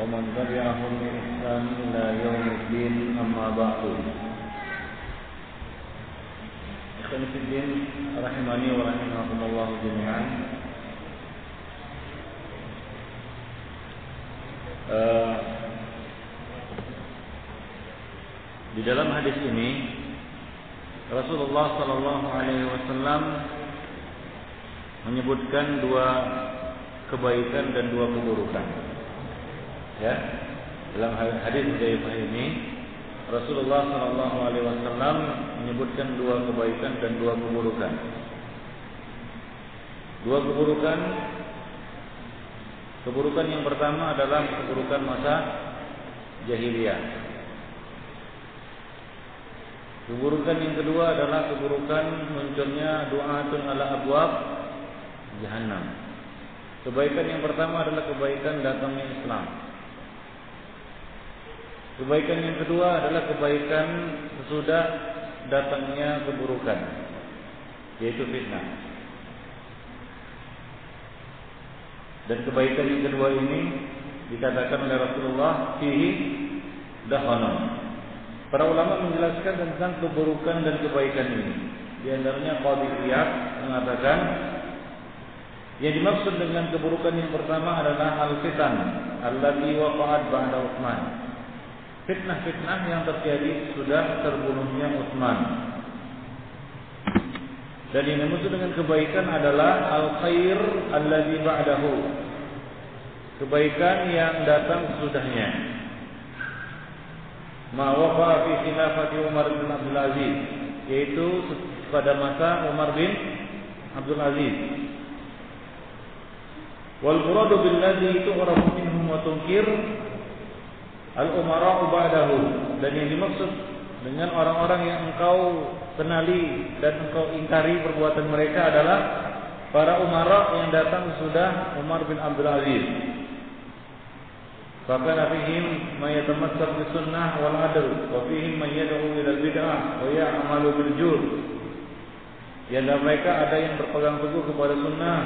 ومن تبعهم بإحسان إلى يوم الدين أما بعد. Ikhwan fillah rahimani wa rahimakumullah jami'an. Di dalam hadis ini Rasulullah sallallahu alaihi wasallam menyebutkan dua kebaikan dan dua keburukan. Ya, dalam hadis dhaifah ini Rasulullah sallallahu alaihi wasallam menyebutkan dua kebaikan dan dua keburukan. Dua keburukan yang pertama adalah keburukan masa jahiliyah. Keburukan yang kedua adalah keburukan munculnya du'atun ala abwab jahannam. Kebaikan yang pertama adalah kebaikan datangnya Islam. Kebaikan yang kedua adalah kebaikan sesudah datangnya keburukan, yaitu fitnah. Dan kebaikan yang kedua ini dikatakan oleh Rasulullah fihi dakhanun. Para ulama menjelaskan tentang keburukan dan kebaikan ini. Di antaranya Qadhi Iyad mengatakan yang dimaksud dengan keburukan yang pertama adalah al-fitan allati waqa'at ba'da Utsman. Fitnah-fitnah yang terjadi sudah terbunuhnya Utsman. Dan yang dimaksud dengan kebaikan adalah al-khair alladzi ba'dahu. Kebaikan yang datang sesudahnya. Ma waqa fi khilafati Umar bin Abdul Aziz, yaitu pada masa Umar bin Abdul Aziz. Wal muradu bil ladzi tu'rafu minhum wa tunkir al-umara'u ba'dahu. Dan yang dimaksud dengan orang-orang yang engkau kenali dan engkau ingkari perbuatan mereka adalah para umara yang datang sudah Umar bin Abdul Aziz. Fakana fihim man yatamassak bis sunnah wal adl wa fihim man yad'u ila al bid'ah wa ya'malu bil jur. Di antara mereka ada yang berpegang teguh kepada sunnah,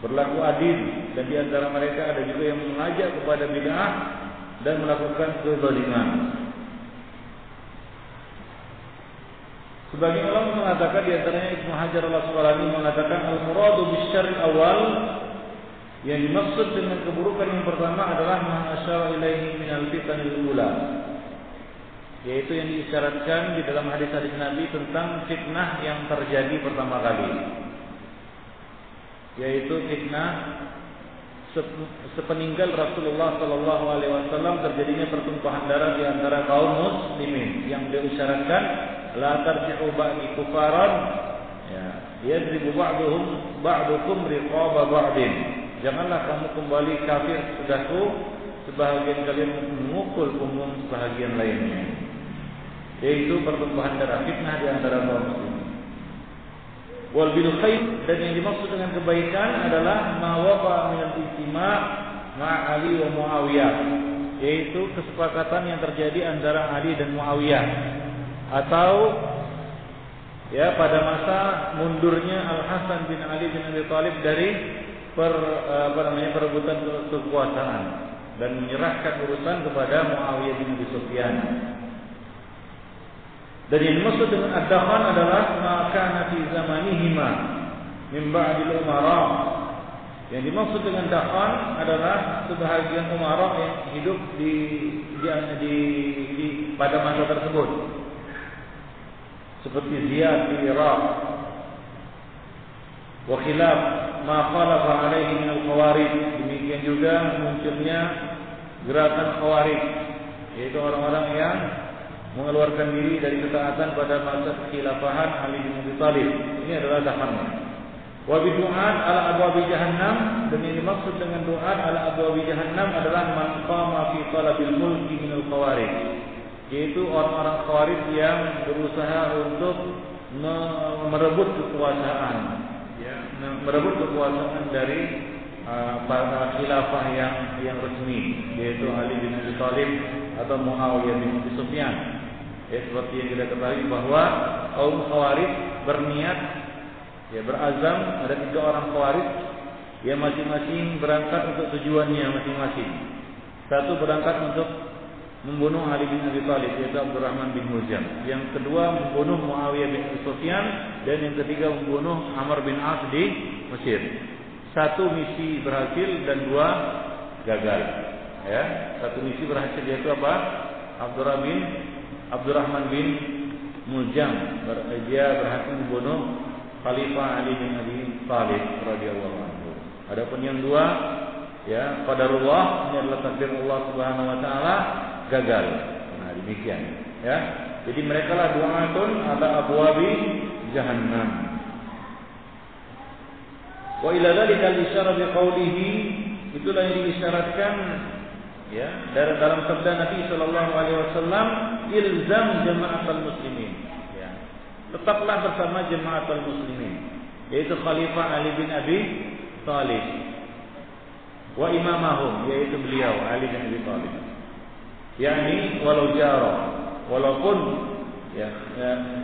berlaku adil, dan di antara mereka ada juga yang mengajak kepada bid'ah dan melakukan kezaliman. Sebagian ulama mengatakan, di antaranya Ibnu Hajar al-Asqalani mengatakan al-muradu bisyarr awal, yang dimaksud dengan keburukan yang pertama adalah ma asyara ilaihi minal fitanil ula, yaitu yang diisyaratkan di dalam hadis-hadis Nabi tentang fitnah yang terjadi pertama kali, yaitu fitnah sepeninggal Rasulullah sallallahu alaihi wasallam terjadinya pertumpahan darah di antara kaum muslimin yang diisyaratkan la tarji'u ba'di kufaran yadribu ba'dukum riqaba ba'din. Janganlah kamu kembali kafir sudahku, sebahagian kalian memukul punggung sebahagian lainnya. Yaitu pertumpahan darah, fitnah di antara kaum muslimin. Wal bil khair, dan yang dimaksud dengan kebaikan adalah ma waqa min al-ijtima' ma' Ali wa Muawiyah, yaitu kesepakatan yang terjadi antara Ali dan Muawiyah, atau pada masa mundurnya Al-Hasan bin Ali bin Abi Thalib dari perebutan kekuasaan dan menyerahkan urusan kepada Muawiyah bin Abi Sufyan. Dan yang dimaksud dengan ad-dakhan adalah ma kana fi zamanihima min ba'dil umara. Yang dimaksud dengan dakhan adalah sebahagian umara yang hidup di pada masa tersebut, seperti Ziyad di Irak. Wa khilaf ma khalafa alaihi min al-khawarij. Demikian juga munculnya gerakan khawarij, yaitu orang-orang yang mengeluarkan diri dari ketaatan pada masa kekhilafahan Ali bin Abi Thalib. Ini adalah dakhannya. Wa bidu'at ala abwabi jahannam, dan yang dimaksud dengan du'at ala abwabi jahannam adalah man qama fi talabil mulki min al-khawarij, yaitu orang-orang khawarij yang berusaha untuk merebut kekuasaan, merebut kekuasaan dari para khilafah yang resmi, yaitu Ali bin Abi Thalib atau Muawiyah bin Abi Sufyan. Seperti yang kita ketahui bahwa kaum Khawarij berniat, berazam, ada 3 orang Khawarij yang masing-masing berangkat untuk tujuannya masing-masing. Satu berangkat untuk membunuh Ali bin Abi Thalib, yaitu Abdurrahman bin Muljam. Yang kedua membunuh Muawiyah bin Sufyan, dan yang ketiga membunuh Amr bin As di Mesir. Satu misi berhasil dan dua gagal. Ya, satu misi berhasil yaitu apa? Abdurrahman bin Muljam, dia berhasil membunuh Khalifah Ali bin Abi Thalib radhiyallahu anhu. Adapun yang dua, ya, qadarullah, ini adalah takdir Allah Subhanahu wa taala, gagal. Nah, demikian, ya. Jadi mereka lah du'atun ala abwabi jahannam. Wa ila dzalika al-isyara bi qawlihi, itulah yang diisyaratkan, ya, dalam sabda Nabi sallallahu alaihi wasallam, ilzam jama'atul muslimin, ya. Tetaplah bersama jama'atul muslimin, yaitu Khalifah Ali bin Abi Thalib wa imamahum, yaitu beliau Ali bin Abi Thalib. yakni walau jara, walaupun ya,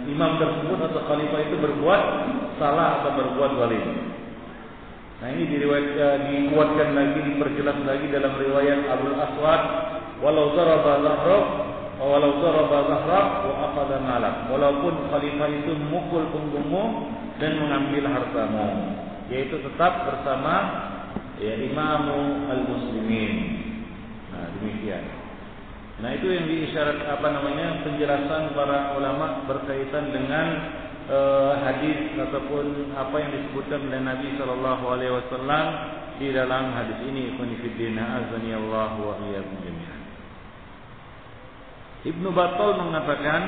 imam tersebut atau khalifah itu berbuat salah atau berbuat zalim. Nah, ini dikuatkan lagi, diperjelas lagi dalam riwayat Abdul Aswad, walau daraba zahrak wa akhadha malak, walaupun khalifah itu memukul punggungmu dan mengambil hartamu, yaitu tetap bersama ya imamu al-muslimin. Nah, demikian. Nah, itu yang diisyarat penjelasan para ulama berkaitan dengan hadis ataupun apa yang disebutkan oleh Nabi sallallahu alaihi wasallam di dalam hadis ini. Qanifiddina azani Allah wa iyyakum jami'an. Ibnu Battal mengatakan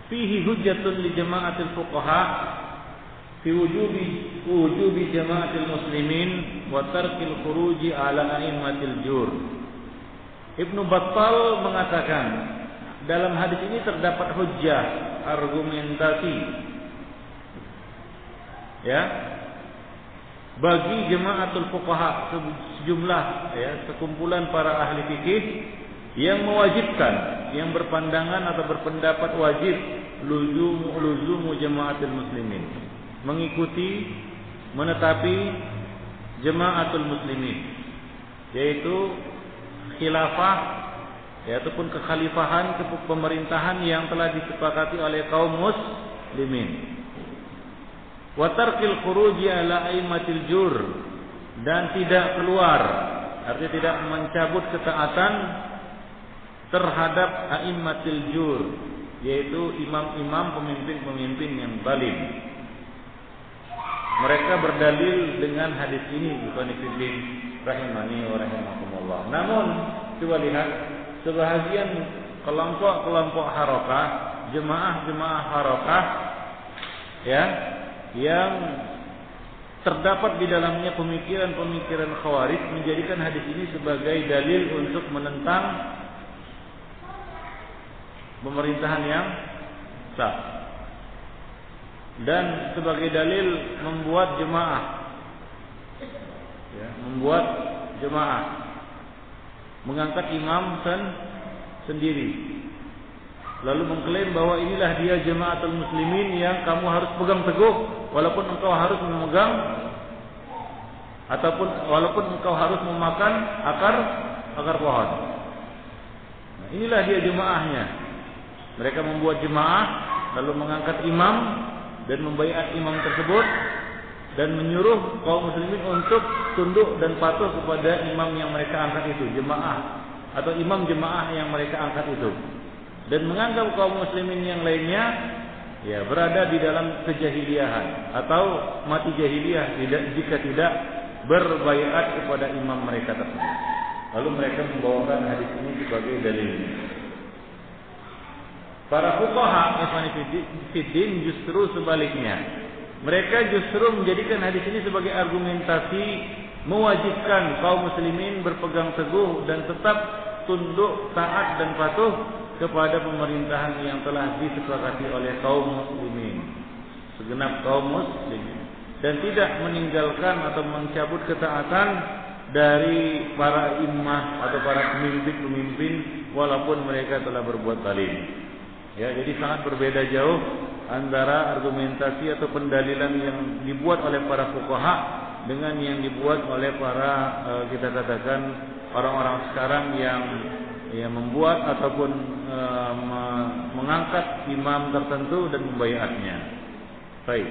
fihi hujjatun li jama'atil fuqaha fi wujubi jama'atil muslimin wa tarkil khuruji ala a'immatil jur. Ibnu Battal mengatakan dalam hadis ini terdapat hujjah, argumentasi, ya, bagi jama'atul fuqaha, sejumlah ya sekumpulan para ahli fikih yang mewajibkan, yang berpandangan atau berpendapat wajib luzumu jama'atul muslimin, mengikuti, menetapi jama'atul muslimin, yaitu khilafah ya, ataupun kekhalifahan, pemerintahan yang telah disepakati oleh kaum muslimin. Wa tarkil khuruji ala aimatil jur, dan tidak keluar, artinya tidak mencabut ketaatan terhadap aimatil jur, yaitu imam-imam, pemimpin-pemimpin yang zalim. Mereka berdalil dengan hadis ini, bukan fiddin rahimani wa rahimakumullah. Namun coba lihat sebahagian kelompok-kelompok harakah, jemaah-jemaah harakah ya, yang terdapat di dalamnya pemikiran-pemikiran khawarij menjadikan hadis ini sebagai dalil untuk menentang pemerintahan yang sah, dan sebagai dalil membuat jemaah mengangkat imam sendiri, lalu mengklaim bahwa inilah dia jamaatul muslimin yang kamu harus pegang teguh, walaupun engkau harus memegang ataupun walaupun engkau harus memakan akar pohon. Nah, inilah dia jemaahnya. Mereka membuat jemaah, lalu mengangkat imam dan membaiat imam tersebut, dan menyuruh kaum muslimin untuk tunduk dan patuh kepada imam yang mereka angkat itu, jemaah atau imam jemaah yang mereka angkat itu, dan menganggap kaum muslimin yang lainnya ya berada di dalam kejahiliahan atau mati jahiliyah jika tidak berbaiat kepada imam mereka tersebut. Lalu mereka membawakan hadis ini sebagai dalil. Para fuqaha ikhwan fiddin justru sebaliknya. Mereka justru menjadikan hadis ini sebagai argumentasi mewajibkan kaum muslimin berpegang teguh dan tetap tunduk, taat dan patuh kepada pemerintahan yang telah disepakati oleh kaum muslimin, segenap kaum muslimin, dan tidak meninggalkan atau mencabut ketaatan dari para imam atau para pemimpin-pemimpin walaupun mereka telah berbuat zalim. Ya, jadi sangat berbeda jauh antara argumentasi atau pendalilan yang dibuat oleh para fuqaha dengan yang dibuat oleh para kita katakan orang-orang sekarang yang membuat ataupun mengangkat imam tertentu dan membayatnya. Baik.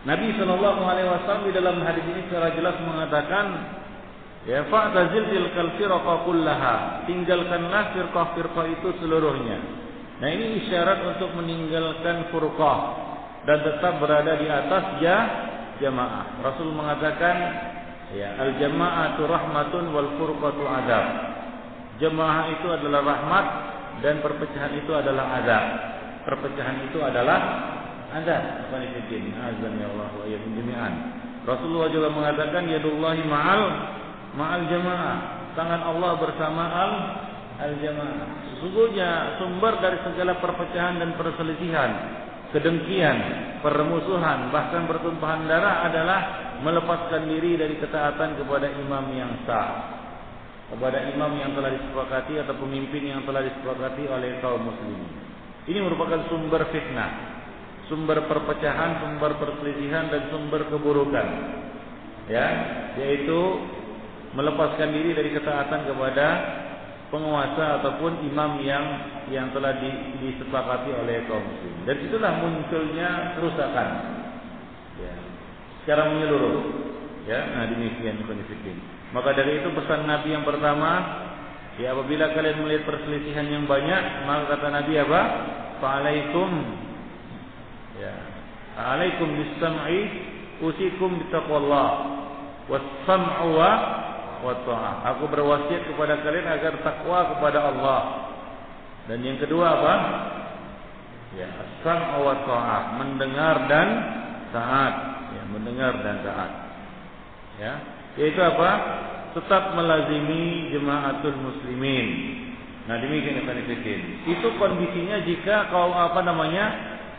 Nabi SAW di dalam hadis ini secara jelas mengatakan, ya fa'tazil tilkal firqa kullaha, tinggalkanlah firqah-firqah itu seluruhnya. Nah, ini isyarat untuk meninggalkan furqah dan tetap berada di atas jamaah. Rasul mengatakan, ya al-jama'atu rahmatun wal furqatu adab. Jamaah itu adalah rahmat dan perpecahan itu adalah azab. Perpecahan itu adalah azab. Azan ya Allah wa iyyakum jami'an. Rasulullah juga mengatakan yadullahi ma'al jamaah. Tangan Allah bersama al-jamaah. Sesungguhnya sumber dari segala perpecahan dan perselisihan, kedengkian, permusuhan, bahkan pertumpahan darah adalah melepaskan diri dari ketaatan kepada imam yang sah, kepada imam yang telah disepakati atau pemimpin yang telah disepakati oleh kaum muslimin. Ini merupakan sumber fitnah, sumber perpecahan, sumber perselisihan dan sumber keburukan. Ya, yaitu melepaskan diri dari ketaatan kepada penguasa ataupun imam yang telah disepakati oleh kaum muslimin. Dan itulah munculnya kerusakan. Ya, secara menyeluruh. Ya, nah demikian konflik. Maka dari itu pesan Nabi yang pertama, ya apabila kalian melihat perselisihan yang banyak, maka kata Nabi apa? Fa'alaikum, ya, alaikum bis-sam'i, usikum bitaqwallah, was-sam'u wa ta'ah. Aku berwasiat kepada kalian agar takwa kepada Allah. Dan yang kedua apa? Ya, as-sam'u wa ta'ah, mendengar dan taat. Ya, mendengar dan taat. Ya, yaitu apa? Tetap melazimi jamaatul muslimin. Nah, demikian yang kalian. Itu kondisinya jika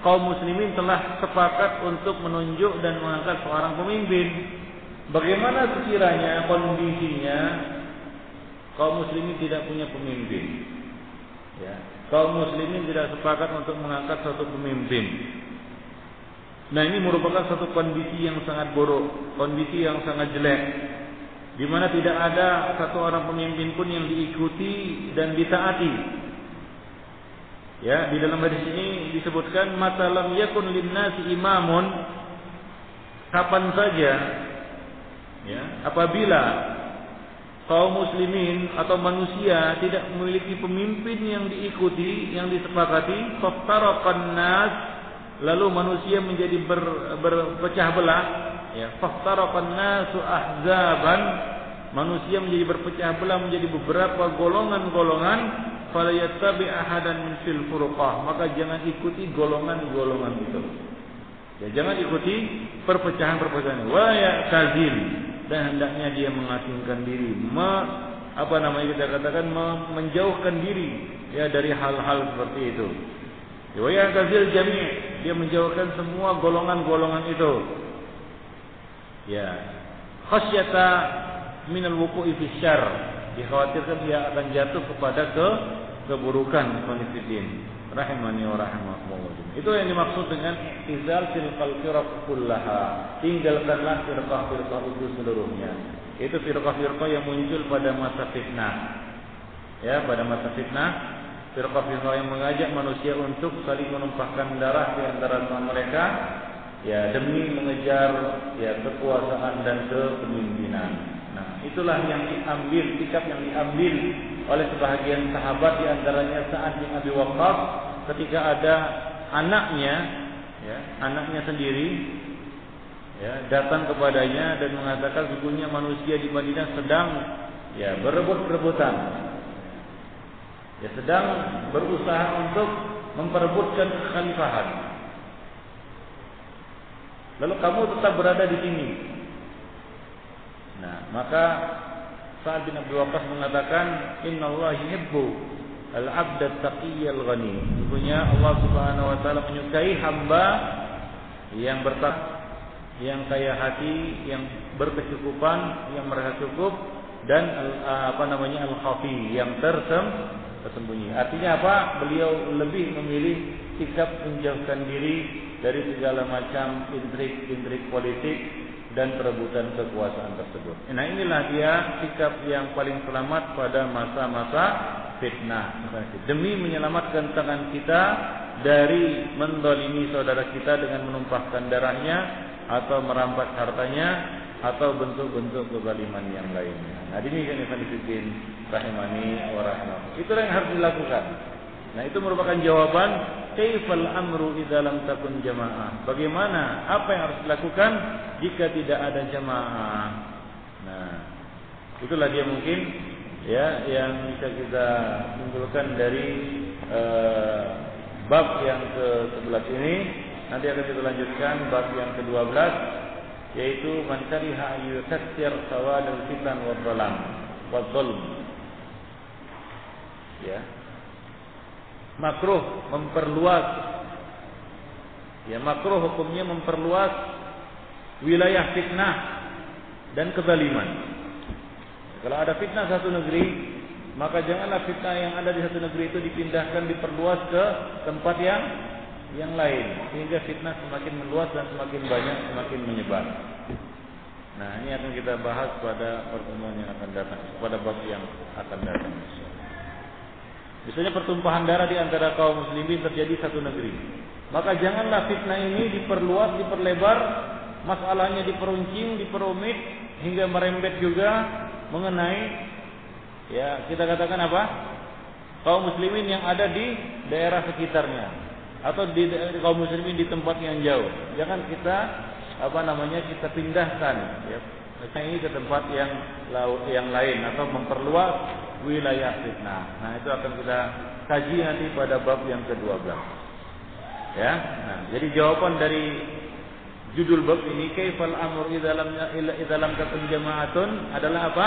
kaum muslimin telah sepakat untuk menunjuk dan mengangkat seorang pemimpin. Bagaimana sekiranya kondisinya kaum muslimin tidak punya pemimpin? Ya, kaum muslimin tidak sepakat untuk mengangkat satu pemimpin. Nah, ini merupakan satu kondisi yang sangat buruk, kondisi yang sangat jelek, di mana tidak ada satu orang pemimpin pun yang diikuti dan ditaati. Ya, di dalam hadis ini disebutkan matalam yakun linnasi imamun, kapan saja, ya, apabila kaum muslimin atau manusia tidak memiliki pemimpin yang diikuti, yang disepakati, faftaraqan nas, lalu manusia menjadi berpecah belah, ya, faftaraqan nasu ahzaban, manusia menjadi berpecah belah menjadi beberapa golongan-golongan, fala yattabi ahadan min fil furqah, maka jangan ikuti golongan-golongan itu. Ya, jangan ikuti perpecahan-perpecahan. Wa ya'tazil, dan hendaknya dia mengasingkan diri, kita katakan menjauhkan diri, ya, dari hal-hal seperti itu. Wa ya'tazil jami', dia menjauhkan semua golongan-golongan itu. Ya, khasyata minal wuqu'i fi syarr, dikhawatirkan dia akan jatuh kepada keburukan. Konfidin rahimani wa rahimakumullah. Itu yang dimaksud dengan i'tizal tilkal firaq kullaha, tinggalkanlah firqah-firqah itu seluruhnya. Itu firqah-firqah yang muncul pada masa fitnah. Ya, pada masa fitnah, firqah-firqah yang mengajak manusia untuk saling menumpahkan darah di antara mereka, ya, demi mengejar, ya, kekuasaan dan kepemimpinan. Nah, itulah yang diambil, sikap yang diambil oleh sebahagian sahabat, di antaranya Sa'ad bin Abi Waqqas, ketika ada anaknya, ya, anaknya sendiri, ya, datang kepadanya dan mengatakan sesungguhnya manusia di Madinah sedang, ya, berebut-rebutan, ya, sedang berusaha untuk memperebutkan kekhalifahan. Lalu kamu tetap berada di sini. Nah, maka Sa'ad bin Abi Waqqas mengatakan, innallaha yuhibbu al-'abd at-taqiyyal ghani. Sesungguhnya Allah Subhanahu wa taala menyukai hamba yang bertakwa, yang kaya hati, yang berkecukupan, yang merasa cukup, dan al-khafi, yang tersembunyi. Artinya apa? Beliau lebih memilih sikap menjauhkan diri dari segala macam intrik-intrik politik dan perebutan kekuasaan tersebut. Nah, inilah dia sikap yang paling selamat pada masa-masa fitnah. Demi menyelamatkan tangan kita dari mendolimi saudara kita dengan menumpahkan darahnya atau merampas hartanya atau bentuk-bentuk kezaliman yang lainnya. Nah, demikian ikhwan fillah rahimani wa rahimakumullah. Itulah yang harus dilakukan. Nah, itu merupakan jawaban kaifal amru idza lam takun jamaah. Bagaimana apa yang harus dilakukan jika tidak ada jamaah. Nah, itulah dia mungkin ya yang bisa kita simpulkan dari bab yang ke-11 ini. Nanti akan kita lanjutkan bab yang ke-12, yaitu man kariha yukaththir sawadul fitan wa dhalam wa dhulm. Ya. Makruh memperluas. Ya, makruh hukumnya memperluas wilayah fitnah dan kezaliman. Kalau ada fitnah satu negeri, maka janganlah fitnah yang ada di satu negeri itu dipindahkan, diperluas ke tempat yang lain, sehingga fitnah semakin meluas dan semakin banyak, semakin menyebar. Nah, ini akan kita bahas pada pertemuan yang akan datang, pada bab yang akan datang. Misalnya pertumpahan darah di antara kaum muslimin terjadi satu negeri, maka janganlah fitnah ini diperluas, diperlebar, masalahnya diperuncing, diperumit hingga merembet juga mengenai, ya kita katakan apa? Kaum muslimin yang ada di daerah sekitarnya atau di kaum muslimin di tempat yang jauh. Jangan kita kita pindahkan ya ini ke tempat yang lain atau memperluas wilayah fitnah. Nah, itu akan kita kaji nanti pada bab yang ke-12. Ya. Nah, jadi jawaban dari judul bab ini kaifal amr idza lam takun jama'atun adalah apa?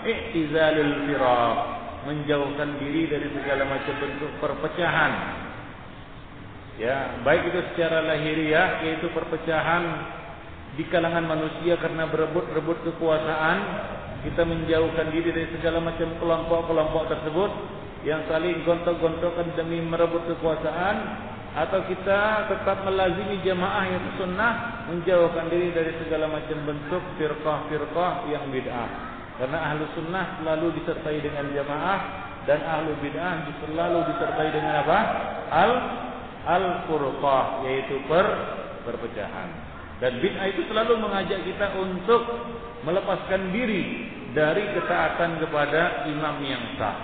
I'tizalul firaq, menjauhkan diri dari segala macam bentuk perpecahan. Ya, baik itu secara lahiriah, yaitu perpecahan di kalangan manusia karena berebut kekuasaan. Kita menjauhkan diri dari segala macam kelompok-kelompok tersebut yang saling gontok-gontokan demi merebut kekuasaan, atau kita tetap melazimi jamaah yang sunnah, menjauhkan diri dari segala macam bentuk firqah-firqah yang bid'ah. Karena ahlu sunnah selalu disertai dengan jamaah, dan ahlu bid'ah selalu disertai dengan apa? Al-furqah, yaitu perpecahan. Dan bid'ah itu selalu mengajak kita untuk melepaskan diri dari ketaatan kepada imam yang sah.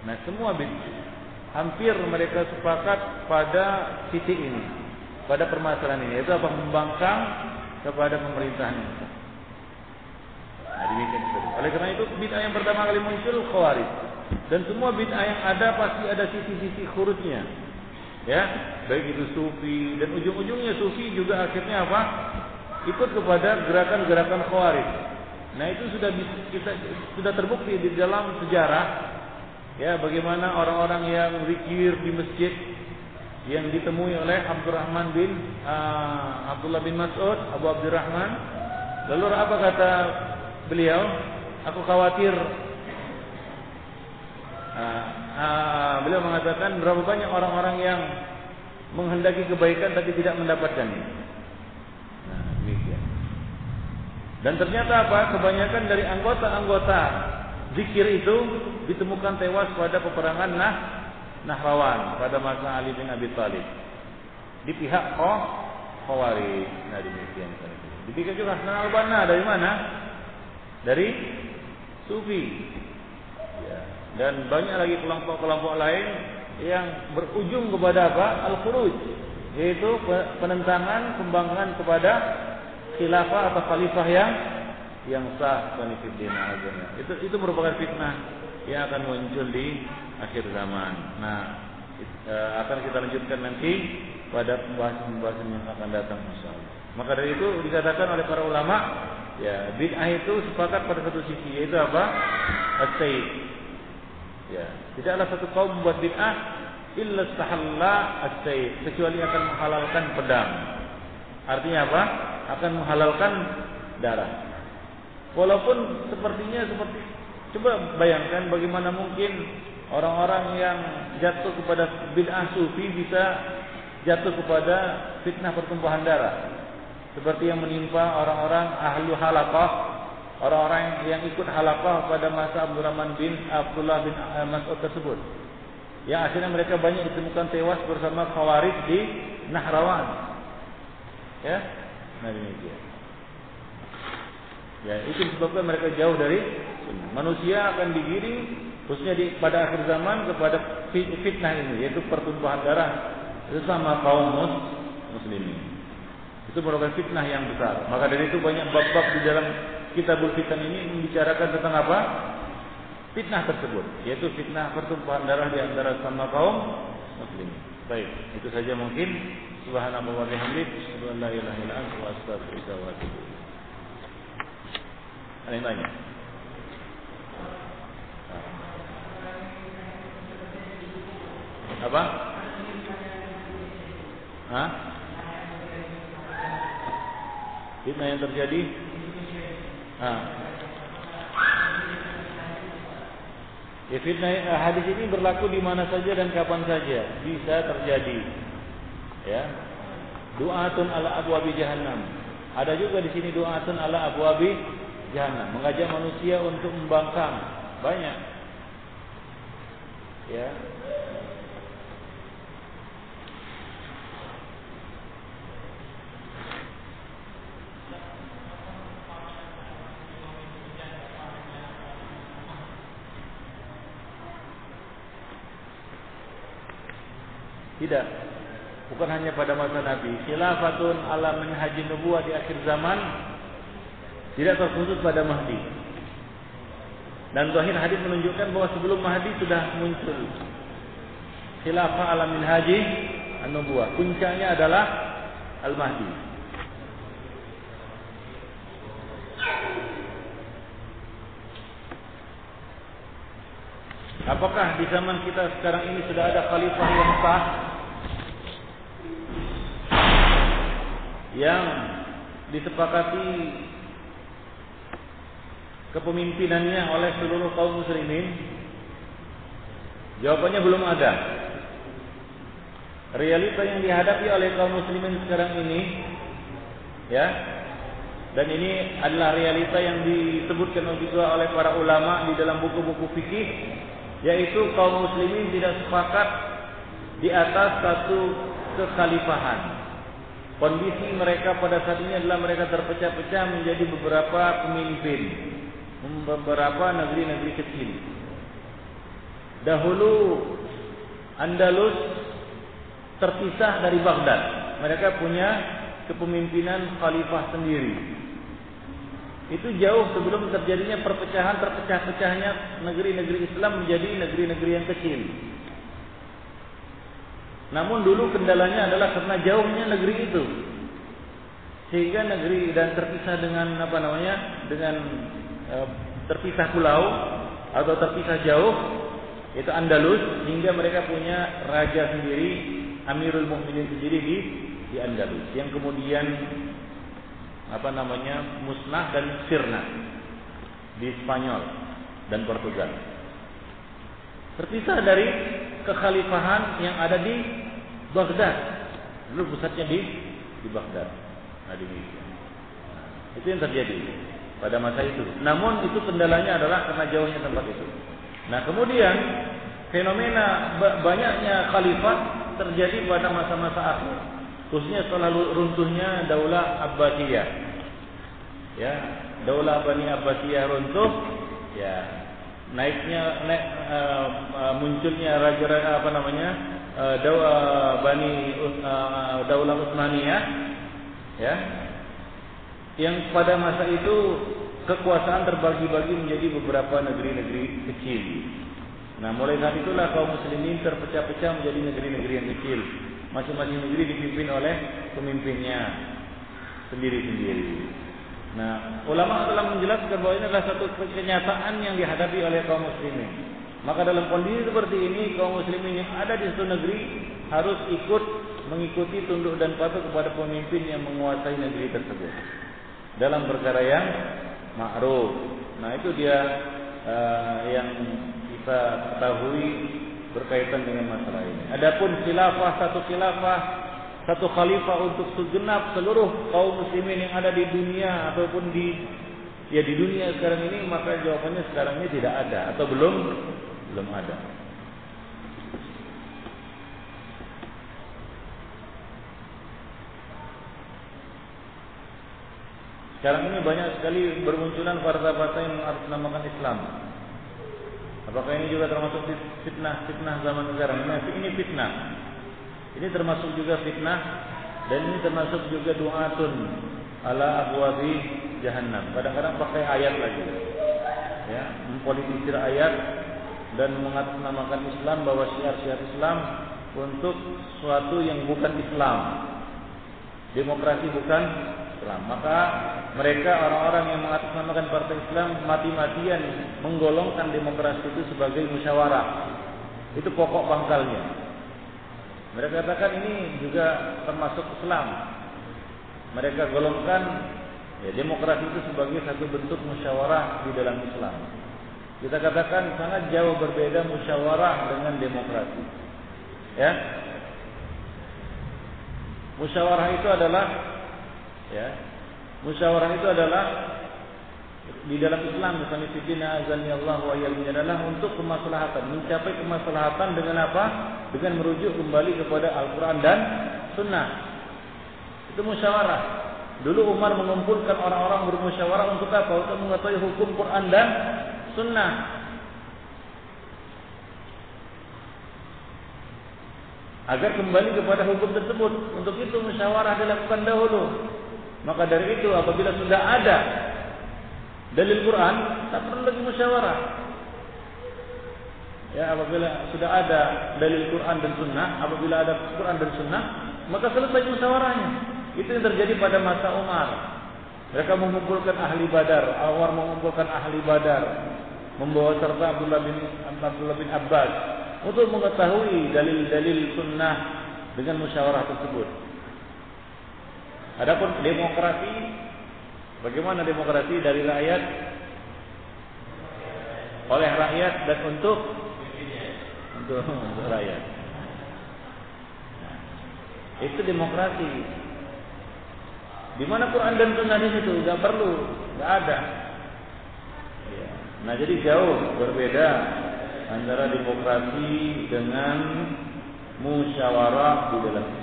Nah, semua bid'ah hampir mereka sepakat pada titik ini, pada permasalahan ini, yaitu apa? Membangkang kepada pemerintahan yang sah. Nah, demikian. Oleh karena itu bid'ah yang pertama kali muncul Khawarij. Dan semua bid'ah yang ada pasti ada sisi-sisi khurujnya. Ya, baik itu sufi, dan ujung-ujungnya sufi juga akhirnya apa? Ikut kepada gerakan-gerakan Khawarij. Nah, itu sudah terbukti di dalam sejarah. Ya, bagaimana orang-orang yang zikir di masjid yang ditemui oleh Abdullah bin Mas'ud, Abu Abdurrahman. Lalu apa kata beliau? Aku khawatir. Beliau mengatakan berapa banyak orang-orang yang menghendaki kebaikan tapi tidak mendapatkannya. Nah, demikian. Dan ternyata apa? Kebanyakan dari anggota-anggota zikir itu ditemukan tewas pada peperangan Nahrawan pada masa Ali bin Abi Thalib di pihak Khawarij. Nah, demikian. Demikian juga Hasan al-Banna dari mana? Dari Sufi. Ya. Dan banyak lagi kelompok-kelompok lain yang berujung kepada apa? Al-Khuruj, yaitu penentangan, pembangkangan kepada khilafah atau khalifah yang sah. Itu merupakan fitnah yang akan muncul di akhir zaman. Nah, akan kita lanjutkan nanti pada pembahasan yang akan datang insyaallah. Maka dari itu dikatakan oleh para ulama, ya, bid'ah itu sepakat pada satu sisi, yaitu apa? As-sayf. Ya, tidaklah satu kaum membuat bid'ah illa istahalla as-sayf, kecuali akan menghalalkan pedang. Artinya apa? Akan menghalalkan darah. Walaupun sepertinya coba bayangkan bagaimana mungkin Orang-orang yang jatuh kepada bid'ah sufi bisa jatuh kepada fitnah pertumpahan darah, seperti yang menimpa orang-orang ahlu halaqah, orang-orang yang ikut halaqah pada masa Abdullah bin Mas'ud tersebut, yang akhirnya mereka banyak ditemukan tewas bersama Khawarij di Nahrawan. Ya, nah demikian. Ya, itu disebabkan mereka jauh dari sunnah. Manusia akan digiring khususnya pada akhir zaman kepada fitnah ini, yaitu pertumpahan darah sesama kaum muslimin. Itu merupakan fitnah yang besar. Maka dari itu banyak bab-bab di dalam Kitabul Fitan ini membicarakan tentang apa? Fitnah tersebut, yaitu fitnah pertumpahan darah di antara sesama kaum muslimin. Baik, itu saja mungkin. Subhanallah wa bihamdihi, asyhadu an la ilaha illa anta wa astaghfiruka wa atubu ilaik. Ada yang tanya? Apa? Hah? Fitnah yang terjadi? Ya, fitnah hadis ini berlaku di mana saja dan kapan saja bisa terjadi. Ya. Du'atun ala abwabi jahannam. Ada juga di sini du'atun ala abwabi jahannam, mengajak manusia untuk membangkang. Banyak. Ya. Tidak, bukan hanya pada masa Nabi. Khilafatun ala manhajin nubuwah di akhir zaman tidak terkhusus pada Mahdi. Dan zahir hadis menunjukkan bahwa sebelum Mahdi sudah muncul khilafah ala manhaji an-nubuwah. Puncaknya adalah Al-Mahdi. Apakah di zaman kita sekarang ini sudah ada khalifah yang sah, yang disepakati kepemimpinannya oleh seluruh kaum muslimin? Jawabannya belum ada. Realita yang dihadapi oleh kaum muslimin sekarang ini, ya, dan ini adalah realita yang disebutkan juga oleh para ulama di dalam buku-buku fikih, yaitu kaum muslimin tidak sepakat di atas satu kekhalifahan. Kondisi mereka pada saat ini adalah mereka terpecah-pecah menjadi beberapa pemimpin, beberapa negeri-negeri kecil. Dahulu Andalus terpisah dari Baghdad. Mereka punya kepemimpinan khalifah sendiri. Itu jauh sebelum terjadinya terpecahnya negeri-negeri Islam menjadi negeri-negeri yang kecil. Namun dulu kendalanya adalah karena jauhnya negeri itu, sehingga negeri dan terpisah dengan terpisah pulau atau terpisah jauh, yaitu Andalus, sehingga mereka punya raja sendiri, Amirul Mukminin sendiri di Andalus, yang kemudian musnah dan sirna di Spanyol dan Portugal. Terpisah dari kekhalifahan yang ada di Baghdad. Dulu pusatnya di Baghdad. Nah, demikian. Itu yang terjadi pada masa itu. Namun itu kendalanya adalah karena jauhnya tempat itu. Nah, kemudian fenomena banyaknya khalifah terjadi pada masa-masa akhir, khususnya setelah runtuhnya Daulah Abbasiyah. Ya, Daulah Bani Abbasiyah runtuh, ya, munculnya Daulah Utsmaniyah, ya, yang pada masa itu kekuasaan terbagi-bagi menjadi beberapa negeri-negeri kecil. Nah, mulai saat itulah kaum muslimin terpecah-pecah menjadi negeri-negeri yang kecil. Masing-masing negeri dipimpin oleh pemimpinnya sendiri-sendiri. Nah, ulama telah menjelaskan bahwa ini adalah satu kenyataan yang dihadapi oleh kaum muslimin. Maka dalam kondisi seperti ini, kaum muslimin yang ada di suatu negeri harus mengikuti, tunduk dan patuh kepada pemimpin yang menguasai negeri tersebut dalam perkara yang ma'ruf. Nah, itu dia yang kita ketahui berkaitan dengan masalah ini. Adapun satu khilafah, satu khalifah untuk segenap seluruh kaum muslimin yang ada di dunia ataupun di dunia sekarang ini, maka jawabannya sekarang ini tidak ada atau belum ada. Sekarang ini banyak sekali bermunculan partai-partai yang mengatasnamakan Islam. Apakah ini juga termasuk fitnah zaman sekarang? Nah, ini fitnah. Ini termasuk juga fitnah dan ini termasuk juga du'atun ala abwabi jahannam. Kadang-kadang pakai ayat lagi. Ya, mempolitisir ayat dan mengatasnamakan Islam, bawa syiar-syiar Islam untuk sesuatu yang bukan Islam. Demokrasi bukan Islam. Maka mereka orang-orang yang mengatasnamakan partai Islam mati-matian menggolongkan demokrasi itu sebagai musyawarah. Itu pokok pangkalnya. Mereka katakan ini juga termasuk Islam. Mereka golongkan demokrasi itu sebagai satu bentuk musyawarah di dalam Islam. Kita katakan sangat jauh berbeda musyawarah dengan demokrasi. Ya. Musyawarah itu adalah di dalam Islam, misalnya fitina azanillah wa iyyakum adalah untuk kemaslahatan, mencapai kemaslahatan dengan apa? Dengan merujuk kembali kepada Al-Qur'an dan Sunnah. Itu musyawarah. Dulu Umar mengumpulkan orang-orang bermusyawarah untuk apa? Untuk mengetahui hukum Quran dan Sunnah. Agar kembali kepada hukum tersebut. Untuk itu musyawarah dilakukan dahulu. Maka dari itu apabila sudah ada dalil Quran, tak perlu lagi musyawarah. Ya, apabila sudah ada dalil Quran dan Sunnah, apabila ada Quran dan Sunnah, maka selesai musyawarahnya. Itu yang terjadi pada masa Umar. Mereka mengumpulkan ahli Badar, Umar mengumpulkan ahli Badar, membawa serta Abdullah bin Abbas untuk mengetahui dalil-dalil Sunnah dengan musyawarah tersebut. Adapun demokrasi, bagaimana demokrasi dari rakyat, oleh rakyat dan untuk rakyat. Itu demokrasi. Di mana Quran dan Sunnah di situ? Enggak perlu, enggak ada. Nah, jadi jauh berbeda antara demokrasi dengan musyawarah di dalam Islam.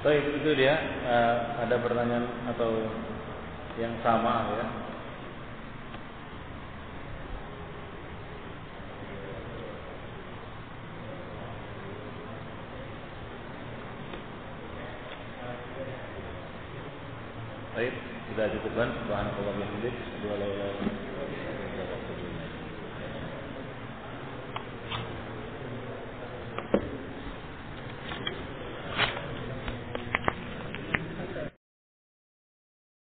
Baik, itu dia. Ada pertanyaan atau yang sama ya? Baik, kita cukupkan. Subhanallah wa bihamdihi, asyhadu an la ilaha illallah.